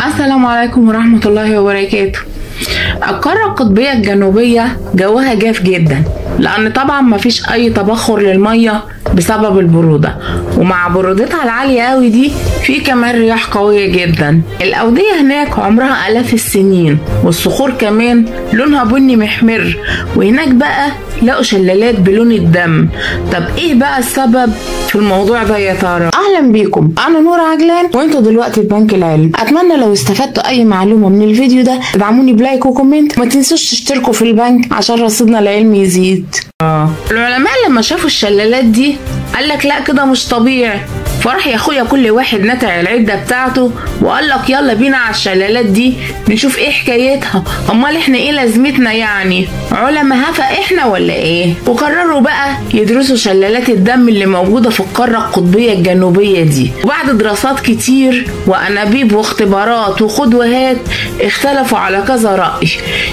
السلام عليكم ورحمة الله وبركاته. القارة القطبية الجنوبية جوها جاف جدا، لأن طبعا مفيش أي تبخر للمية بسبب البرودة، ومع برودتها العالية قوي دي في كمان رياح قوية جدا. الأودية هناك عمرها آلاف السنين، والصخور كمان لونها بني محمر، وهناك بقى لقوا شلالات بلون الدم. طب ايه بقى السبب في الموضوع ده يا ترى؟ اهلا بيكم، انا نورة عجلان وانتوا دلوقتي في بنك العلم. اتمنى لو استفدتوا اي معلومة من الفيديو ده تدعموني بلايك وكومنت، ما تنسوش تشتركوا في البنك عشان رصيدنا العلمي يزيد. العلماء لما شافوا الشلالات دي قالك لا كده مش طبيعي، فرح يا اخويا كل واحد نتع العده بتاعته وقال لك يلا بينا على الشلالات دي نشوف ايه حكايتها، امال احنا ايه لازمتنا يعني؟ علماء هفا احنا ولا ايه؟ وقرروا بقى يدرسوا شلالات الدم اللي موجوده في القاره القطبيه الجنوبيه دي، وبعد دراسات كتير وانابيب واختبارات وخد وهات اختلفوا على كذا راي.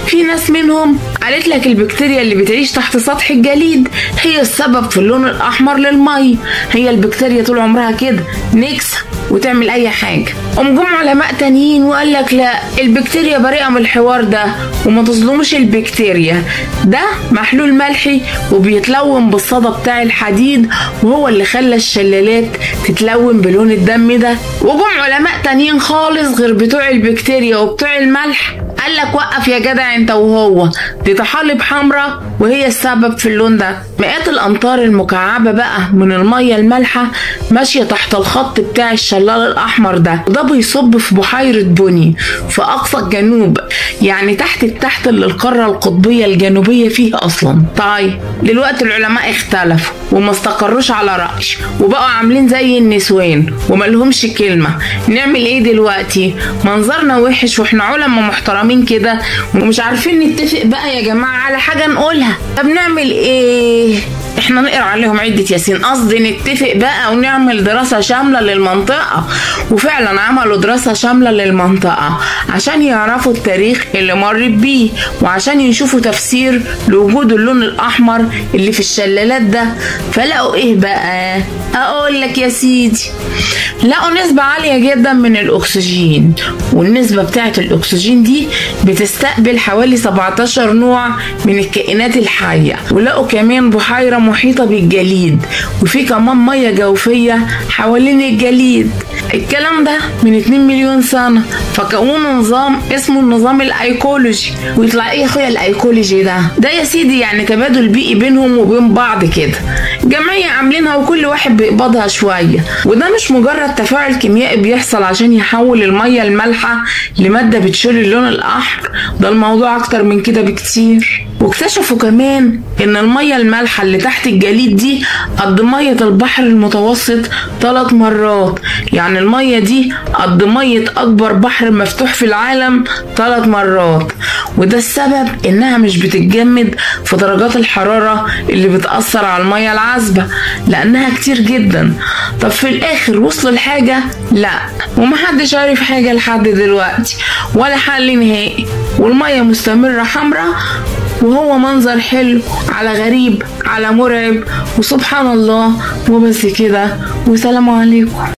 في ناس منهم قالت لك البكتيريا اللي بتعيش تحت سطح الجليد هي السبب في اللون الاحمر للمي، هي البكتيريا طول عمرها كده نكسة وتعمل اي حاجة. جم علماء تانيين وقال لك لا، البكتيريا بريئة من الحوار ده وما تظلمش البكتيريا، ده محلول ملحي وبيتلون بالصدى بتاع الحديد، وهو اللي خلى الشلالات تتلون بلون الدم ده. وجم علماء تانيين خالص غير بتوع البكتيريا وبتوع الملح قال لك وقف يا جدع انت وهو، دي طحالب حمراء وهي السبب في اللون ده. مئات الامتار المكعبه بقى من الميه المالحه ماشيه تحت الخط بتاع الشلال الاحمر ده، وده بيصب في بحيره بني في اقصى الجنوب، يعني تحت اللي القاره القطبيه الجنوبيه فيها اصلا. طيب دلوقتي العلماء اختلفوا وما استقروش على راي، وبقوا عاملين زي النسوان وملهمش كلمه. نعمل ايه دلوقتي؟ منظرنا وحش واحنا علماء محترمين كده ومش عارفين نتفق بقى يا جماعه على حاجه نقولها. طب نعمل ايه؟ احنا نقرا عليهم عدة ياسين، قصدي نتفق بقى ونعمل دراسة شاملة للمنطقة. وفعلا عملوا دراسة شاملة للمنطقة عشان يعرفوا التاريخ اللي مرت بيه، وعشان يشوفوا تفسير لوجود اللون الأحمر اللي في الشلالات ده. فلقوا ايه بقى؟ اقول لك يا سيدي، لقوا نسبة عالية جدا من الأكسجين، والنسبة بتاعت الأكسجين دي بتستقبل حوالي 17 نوع من الكائنات الحية. ولقوا كمان بحيرة محيطة بالجليد، وفي كمان مية جوفية حوالين الجليد. الكلام ده من 2 مليون سنة، فكونوا نظام اسمه النظام الايكولوجي. ويطلع ايه يا اخويا الايكولوجي ده؟ ده يا سيدي يعني تبادل بيئي بينهم وبين بعض كده، جمعية عاملينها وكل واحد بيقبضها شوية. وده مش مجرد تفاعل كيميائي بيحصل عشان يحول المية المالحة لمادة بتشيل اللون الأحمر، ده الموضوع أكتر من كده بكتير. واكتشفوا كمان إن المية المالحة اللي تحت الجليد دي قد مية البحر المتوسط 3 مرات، يعني المية دي قد مية أكبر بحر مفتوح في العالم 3 مرات. وده السبب إنها مش بتتجمد في درجات الحرارة اللي بتأثر على المية العذبة، لأنها كتير جدا. طب في الآخر وصلوا لحاجة؟ لا، ومحدش عارف حاجة لحد دلوقتي ولا حل نهائي، والمية مستمرة حمراء، وهو منظر حلو على غريب على مرعب، وسبحان الله. وبس كده، وسلام عليكم.